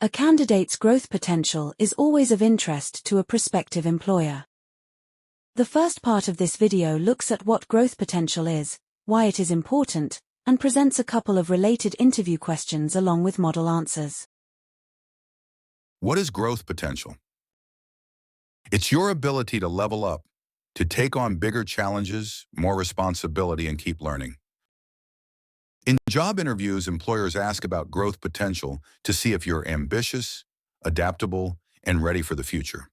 A candidate's growth potential is always of interest to a prospective employer. The first part of this video looks at what growth potential is, why it is important, and presents a couple of related interview questions along with model answers. What is growth potential? It's your ability to level up, to take on bigger challenges, more responsibility, and keep learning. In job interviews, employers ask about growth potential to see if you're ambitious, adaptable, and ready for the future.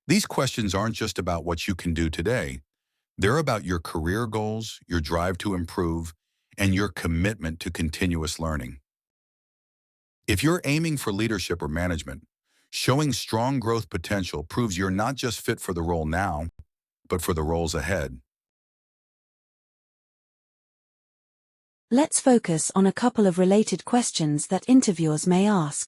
These questions aren't just about what you can do today. They're about your career goals, your drive to improve, and your commitment to continuous learning. If you're aiming for leadership or management, showing strong growth potential proves you're not just fit for the role now, but for the roles ahead. Let's focus on a couple of related questions that interviewers may ask.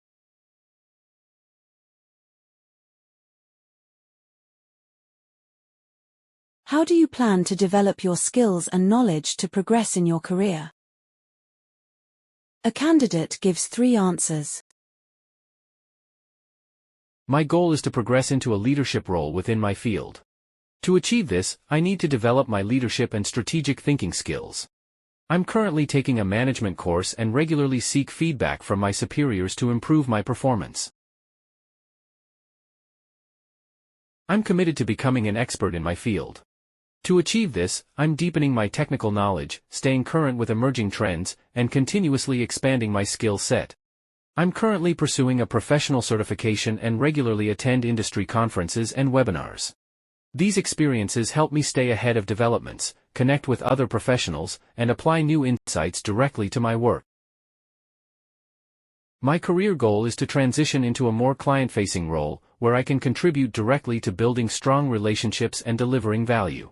How do you plan to develop your skills and knowledge to progress in your career? A candidate gives 3 answers. My goal is to progress into a leadership role within my field. To achieve this, I need to develop my leadership and strategic thinking skills. I'm currently taking a management course and regularly seek feedback from my superiors to improve my performance. I'm committed to becoming an expert in my field. To achieve this, I'm deepening my technical knowledge, staying current with emerging trends, and continuously expanding my skill set. I'm currently pursuing a professional certification and regularly attend industry conferences and webinars. These experiences help me stay ahead of developments, connect with other professionals, and apply new insights directly to my work. My career goal is to transition into a more client-facing role, where I can contribute directly to building strong relationships and delivering value.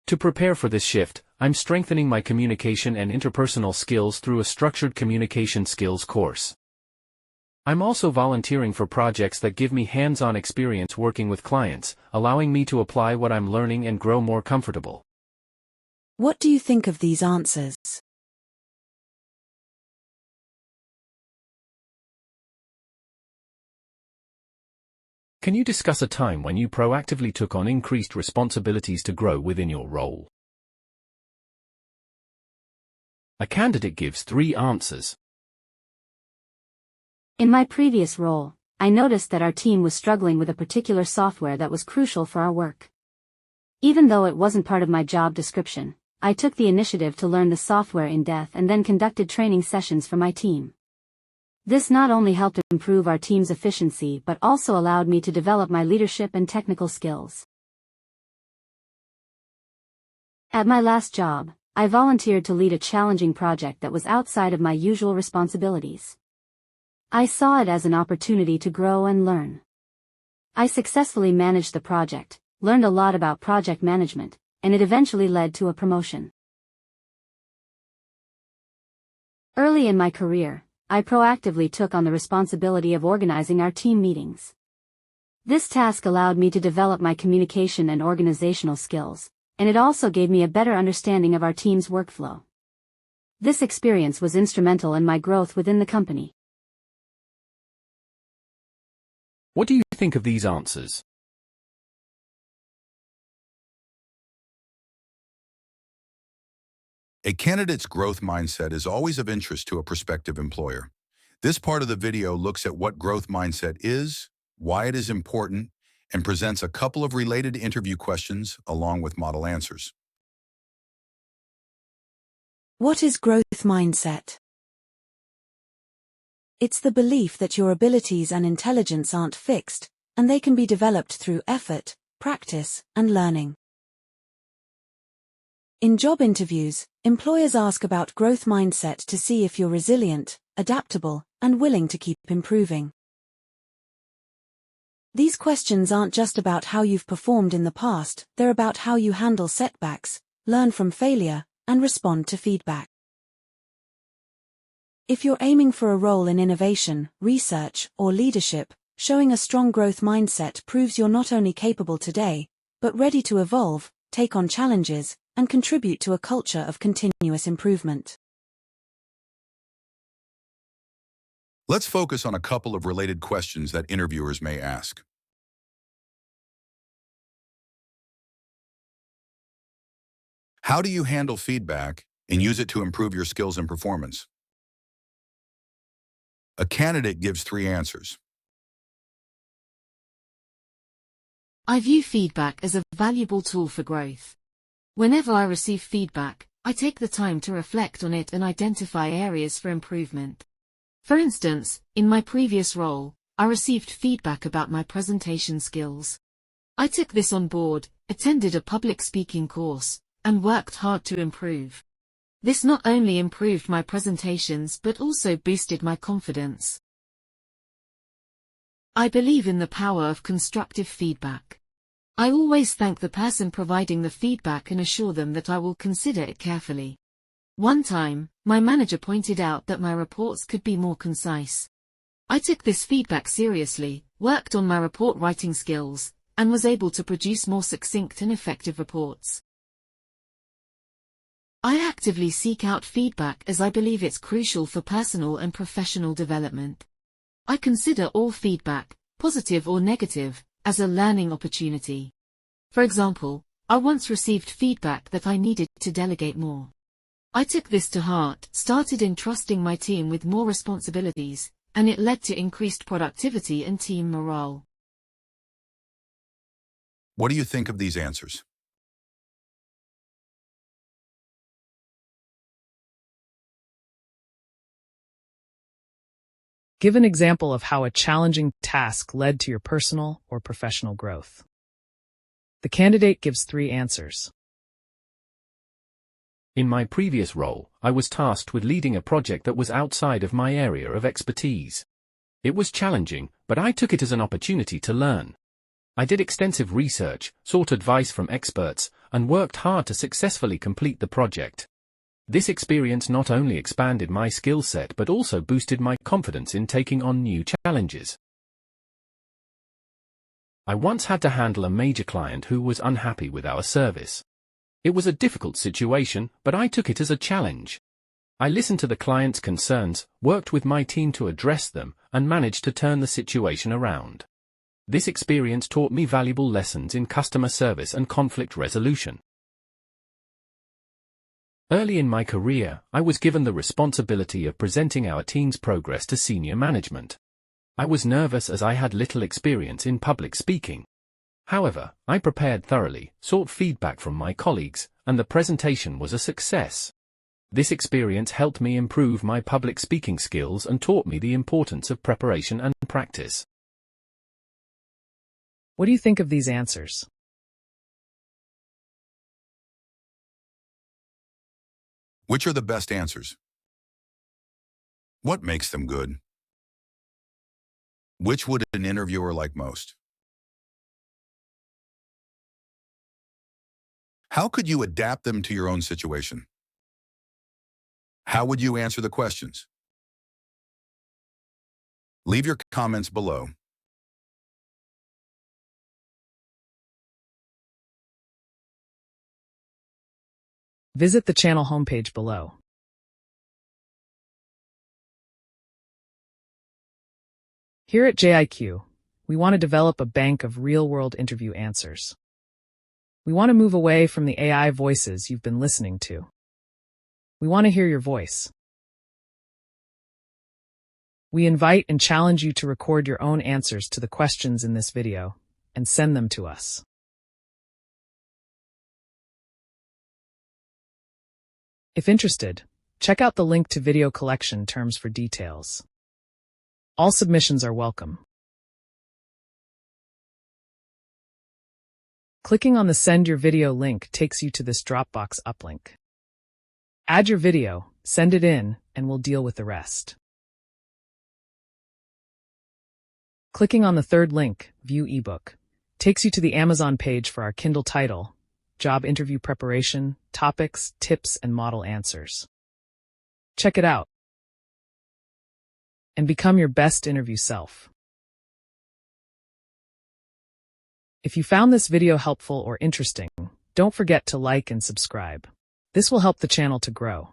To prepare for this shift, I'm strengthening my communication and interpersonal skills through a structured communication skills course. I'm also volunteering for projects that give me hands-on experience working with clients, allowing me to apply what I'm learning and grow more comfortable. What do you think of these answers? Can you discuss a time when you proactively took on increased responsibilities to grow within your role? A candidate gives 3 answers. In my previous role, I noticed that our team was struggling with a particular software that was crucial for our work. Even though it wasn't part of my job description, I took the initiative to learn the software in depth and then conducted training sessions for my team. This not only helped improve our team's efficiency but also allowed me to develop my leadership and technical skills. At my last job, I volunteered to lead a challenging project that was outside of my usual responsibilities. I saw it as an opportunity to grow and learn. I successfully managed the project, learned a lot about project management, and it eventually led to a promotion. Early in my career, I proactively took on the responsibility of organizing our team meetings. This task allowed me to develop my communication and organizational skills, and it also gave me a better understanding of our team's workflow. This experience was instrumental in my growth within the company. What do you think of these answers? A candidate's growth mindset is always of interest to a prospective employer. This part of the video looks at what growth mindset is, why it is important, and presents a couple of related interview questions along with model answers. What is growth mindset? It's the belief that your abilities and intelligence aren't fixed, and they can be developed through effort, practice, and learning. In job interviews, employers ask about growth mindset to see if you're resilient, adaptable, and willing to keep improving. These questions aren't just about how you've performed in the past, they're about how you handle setbacks, learn from failure, and respond to feedback. If you're aiming for a role in innovation, research, or leadership, showing a strong growth mindset proves you're not only capable today, but ready to evolve, take on challenges, and contribute to a culture of continuous improvement. Let's focus on a couple of related questions that interviewers may ask. How do you handle feedback and use it to improve your skills and performance? A candidate gives 3 answers. I view feedback as a valuable tool for growth. Whenever I receive feedback, I take the time to reflect on it and identify areas for improvement. For instance, in my previous role, I received feedback about my presentation skills. I took this on board, attended a public speaking course, and worked hard to improve. This not only improved my presentations but also boosted my confidence. I believe in the power of constructive feedback. I always thank the person providing the feedback and assure them that I will consider it carefully. One time, my manager pointed out that my reports could be more concise. I took this feedback seriously, worked on my report writing skills, and was able to produce more succinct and effective reports. I actively seek out feedback as I believe it's crucial for personal and professional development. I consider all feedback, positive or negative, as a learning opportunity. For example, I once received feedback that I needed to delegate more. I took this to heart, started entrusting my team with more responsibilities, and it led to increased productivity and team morale. What do you think of these answers? Give an example of how a challenging task led to your personal or professional growth. The candidate gives 3 answers. In my previous role, I was tasked with leading a project that was outside of my area of expertise. It was challenging, but I took it as an opportunity to learn. I did extensive research, sought advice from experts, and worked hard to successfully complete the project. This experience not only expanded my skill set but also boosted my confidence in taking on new challenges. I once had to handle a major client who was unhappy with our service. It was a difficult situation, but I took it as a challenge. I listened to the client's concerns, worked with my team to address them, and managed to turn the situation around. This experience taught me valuable lessons in customer service and conflict resolution. Early in my career, I was given the responsibility of presenting our team's progress to senior management. I was nervous as I had little experience in public speaking. However, I prepared thoroughly, sought feedback from my colleagues, and the presentation was a success. This experience helped me improve my public speaking skills and taught me the importance of preparation and practice. What do you think of these answers? Which are the best answers? What makes them good? Which would an interviewer like most? How could you adapt them to your own situation? How would you answer the questions? Leave your comments below. Visit the channel homepage below. Here at JIQ, we want to develop a bank of real-world interview answers. We want to move away from the AI voices you've been listening to. We want to hear your voice. We invite and challenge you to record your own answers to the questions in this video and send them to us. If interested, check out the link to video collection terms for details. All submissions are welcome. Clicking on the Send Your Video link takes you to this Dropbox uplink. Add your video, send it in, and we'll deal with the rest. Clicking on the third link, View eBook, takes you to the Amazon page for our Kindle title, Job Interview Preparation, Topics, Tips, and Model Answers. Check it out and become your best interview self. If you found this video helpful or interesting, don't forget to like and subscribe. This will help the channel to grow.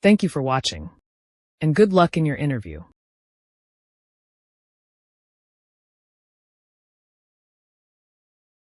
Thank you for watching, and good luck in your interview.